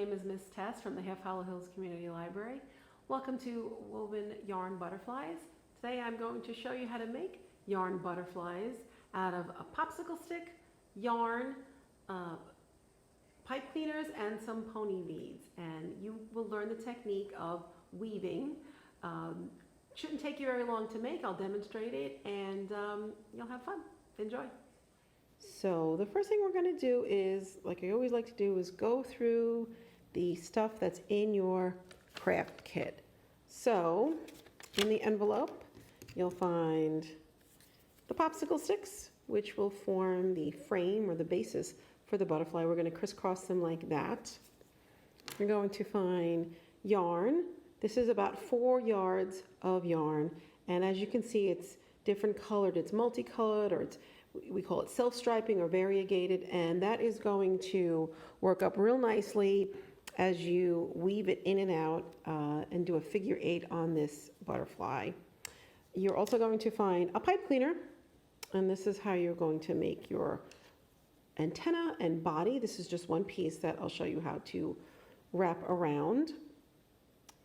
name is Miss Tess from the Half Hollow Hills Community Library. Welcome to Woven Yarn Butterflies. Today I'm going to show you how to make yarn butterflies out of a popsicle stick, yarn, pipe cleaners, and some pony beads. And you will learn the technique of weaving. Shouldn't take you very long to make. I'll demonstrate it and you'll have fun. Enjoy. So the first thing we're going to do is, like I always like to do, is go through the stuff that's in your craft kit. So in the envelope, you'll find the popsicle sticks, which will form the frame or the basis for the butterfly. We're going to crisscross them like that. You're going to find yarn. This is about 4 yards of yarn. And as you can see, it's different colored. It's multicolored, or we call it self-striping or variegated, and that is going to work up real nicely as you weave it in and out and do a figure 8 on this butterfly. You're also going to find a pipe cleaner, and this is how you're going to make your antenna and body. This is just one piece that I'll show you how to wrap around.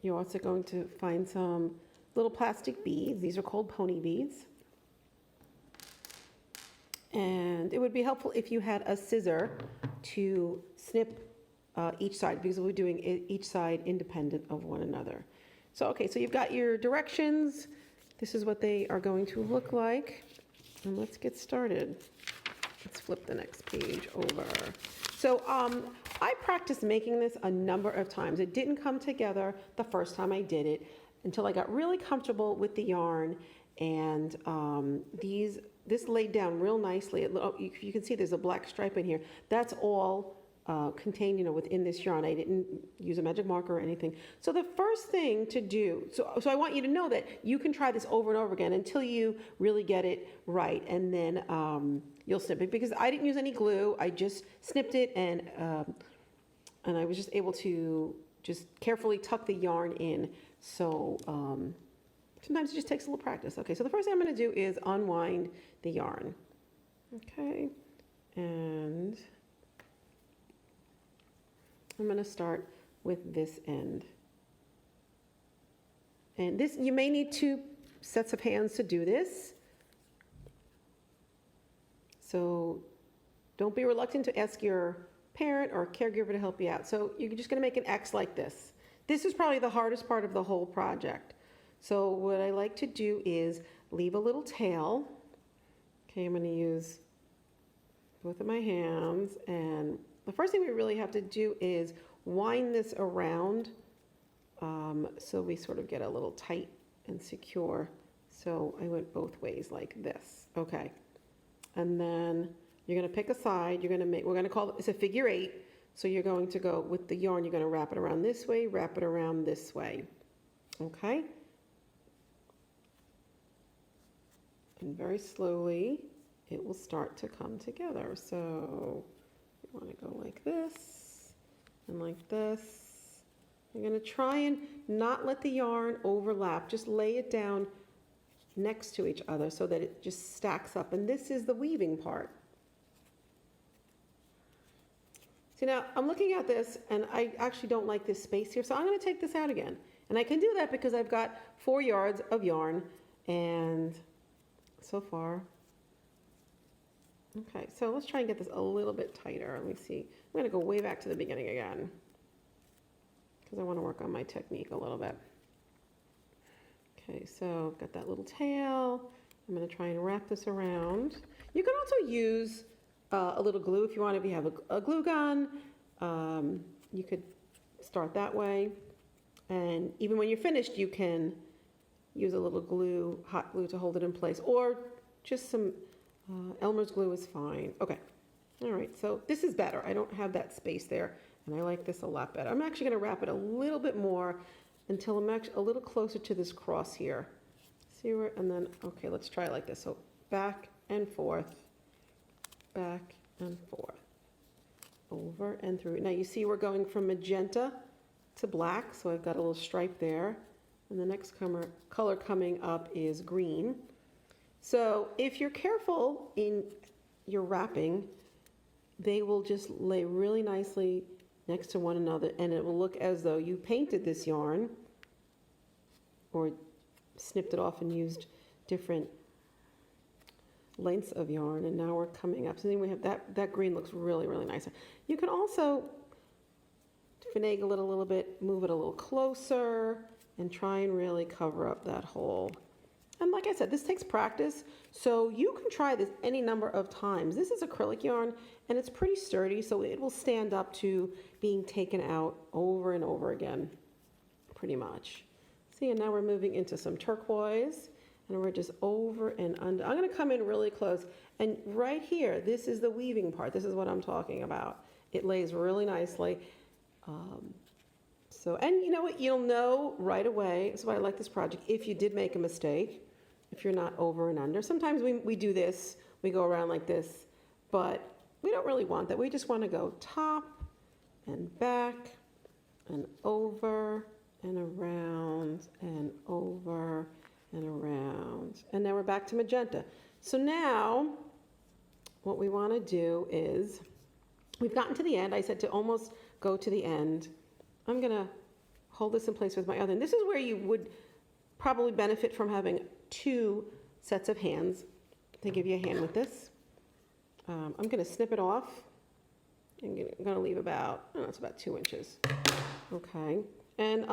You're also going to find some little plastic beads. These are called pony beads. And it would be helpful if you had a scissor to snip each side, because we'll be doing each side independent of one another. So, okay, so you've got your directions. This is what they are going to look like. And let's get started. Let's flip the next page over. So I practiced making this a number of times. It didn't come together the first time I did it until I got really comfortable with the yarn. And this laid down real nicely. You can see there's a black stripe in here. That's all contained, within this yarn. I didn't use a magic marker or anything. So the first thing to do, so I want you to know that you can try this over and over again until you really get it right, and then you'll snip it. Because I didn't use any glue. I just snipped it, and I was just able to just carefully tuck the yarn in. So sometimes it just takes a little practice. Okay, so the first thing I'm going to do is unwind the yarn. Okay, and I'm going to start with this end. And this, you may need 2 sets of hands to do this. So don't be reluctant to ask your parent or caregiver to help you out. So you're just going to make an X like this. This is probably the hardest part of the whole project. So what I like to do is leave a little tail. Okay, I'm going to use both of my hands, and the first thing we really have to do is wind this around so we sort of get a little tight and secure. So I went both ways like this. Okay, and then you're going to pick a side. We're going to call it, it's a figure 8. So you're going to go with the yarn. You're going to wrap it around this way, wrap it around this way. Okay. And very slowly, it will start to come together. So you want to go like this and like this. You're going to try and not let the yarn overlap. Just lay it down next to each other so that it just stacks up. And this is the weaving part. See, now I'm looking at this, and I actually don't like this space here. So I'm going to take this out again. And I can do that because I've got 4 yards of yarn, and so far. Okay, so let's try and get this a little bit tighter. Let me see. I'm going to go way back to the beginning again because I want to work on my technique a little bit. Okay, so I've got that little tail. I'm going to try and wrap this around. You can also use a little glue if you want. If you have a glue gun, you could start that way. And even when you're finished, you can use a little glue, hot glue, to hold it in place, or just some Elmer's glue is fine. Okay, all right, so this is better. I don't have that space there, and I like this a lot better. I'm actually going to wrap it a little bit more until I'm actually a little closer to this cross here. See where, and then, okay, let's try it like this. So back and forth, back and forth, over and through. Now you see we're going from magenta to black, so I've got a little stripe there. And the next color coming up is green. So if you're careful in your wrapping, they will just lay really nicely next to one another, and it will look as though you painted this yarn or snipped it off and used different lengths of yarn. And now we're coming up. So then we have that green looks really, really nice. You can also finagle it a little bit, move it a little closer, and try and really cover up that hole. And like I said, this takes practice, so you can try this any number of times. This is acrylic yarn, and it's pretty sturdy, so it will stand up to being taken out over and over again, pretty much. See, and now we're moving into some turquoise, and we're just over and under. I'm gonna come in really close, and right here, this is the weaving part. This is what I'm talking about. It lays really nicely. And you know what, you'll know right away, that's why I like this project, if you did make a mistake, if you're not over and under. Sometimes we do this, we go around like this, but we don't really want that. We just want to go top and back and over and around and over and around. And now we're back to magenta. So now what we want to do is, we've gotten to the end. I said to almost go to the end. I'm going to hold this in place with my other. And this is where you would probably benefit from having 2 sets of hands to give you a hand with this. I'm going to snip it off. I'm going to leave about, it's about 2 inches. Okay. And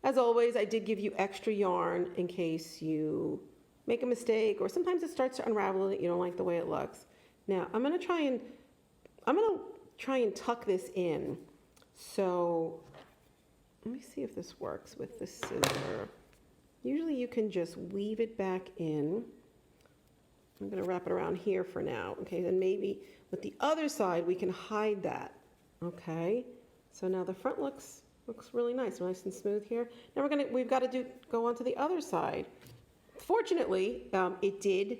as always, I did give you extra yarn in case you make a mistake, or sometimes it starts to unravel and you don't like the way it looks. Now, I'm going to try and tuck this in. So let me see if this works with the scissor. Usually you can just weave it back in. I'm going to wrap it around here for now. Okay, then maybe with the other side we can hide that. Okay, so now the front looks really nice and smooth here. Now we've got to go on to the other side. Fortunately, it did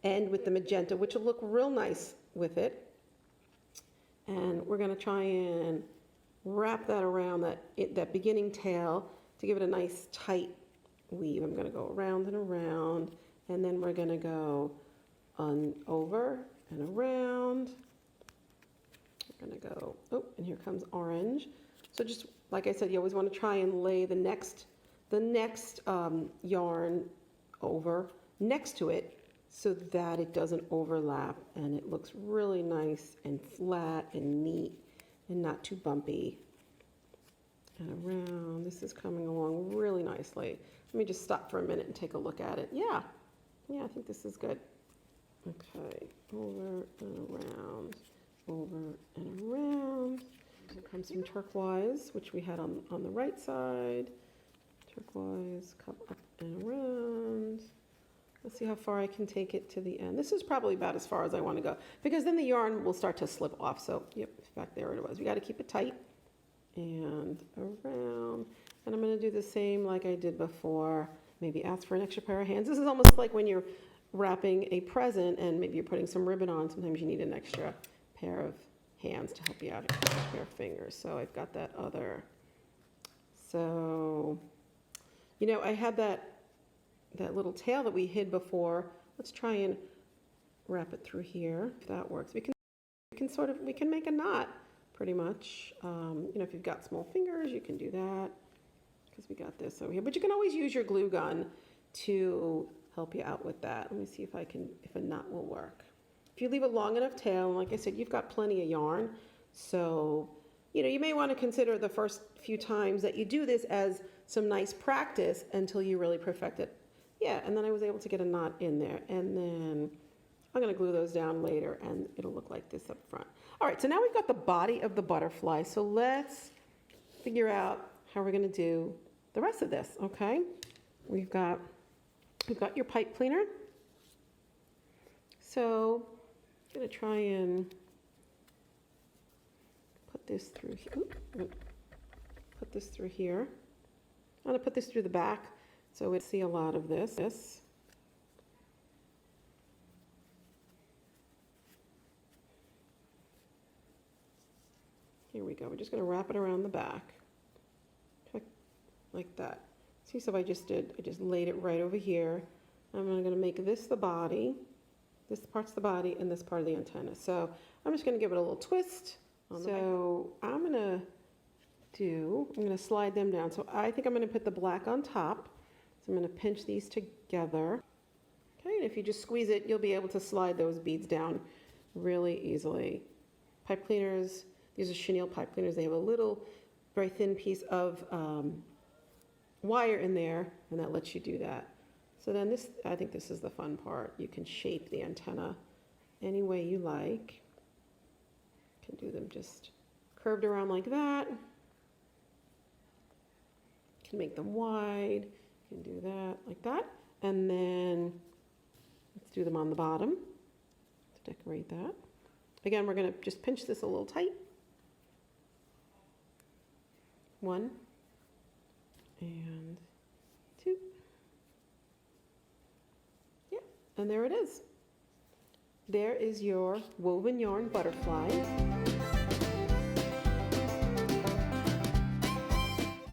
end with the magenta, which will look real nice with it. And we're going to try and wrap that around that beginning tail to give it a nice tight weave. I'm going to go around and around, and then we're going to go over and around. We're going to go, oh, and here comes orange. So just like I said, you always want to try and lay the next yarn over next to it so that it doesn't overlap and it looks really nice and flat and neat and not too bumpy. And around, this is coming along really nicely. Let me just stop for a minute and take a look at it. Yeah, I think this is good. Okay, over and around, over and around. Here comes some turquoise, which we had on the right side. Turquoise, come up and around. Let's see how far I can take it to the end. This is probably about as far as I want to go, because then the yarn will start to slip off. So, yep, back there it was. We got to keep it tight and around. And I'm going to do the same like I did before. Maybe ask for an extra pair of hands. This is almost like when you're wrapping a present and maybe you're putting some ribbon on. Sometimes you need an extra pair of hands to help you out, an extra pair of fingers. So I've got that other. So, you know, I had that little tail that we hid before. Let's try and wrap it through here, if that works. We can make a knot pretty much. You know, if you've got small fingers, you can do that, because we got this over here. But you can always use your glue gun to help you out with that. Let me see if a knot will work. If you leave a long enough tail, and like I said, you've got plenty of yarn, so you know, you may want to consider the first few times that you do this as some nice practice until you really perfect it. Yeah, and then I was able to get a knot in there, and then I'm going to glue those down later, and it'll look like this up front. All right, so now we've got the body of the butterfly, so let's figure out how we're going to do the rest of this, okay? We've got your pipe cleaner. So I'm going to try and put this through here. Put this through here. I'm going to put this through the back so we'd see a lot of this. Here we go. We're just going to wrap it around the back. Like that. See, so I just laid it right over here. I'm going to make this the body. This part's the body and this part of the antenna. So I'm just going to give it a little twist on the way. So I'm gonna slide them down. So I think I'm gonna put the black on top. So I'm gonna pinch these together. Okay, and if you just squeeze it, you'll be able to slide those beads down really easily. Pipe cleaners, these are chenille pipe cleaners. They have a little, very thin piece of wire in there, and that lets you do that. So then this, I think this is the fun part. You can shape the antenna any way you like. You can do them just curved around like that. You can make them wide. You can do that like that. And then let's do them on the bottom to decorate that. Again, we're going to just pinch this a little tight. 1 and 2. Yeah, and there it is. There is your woven yarn butterfly.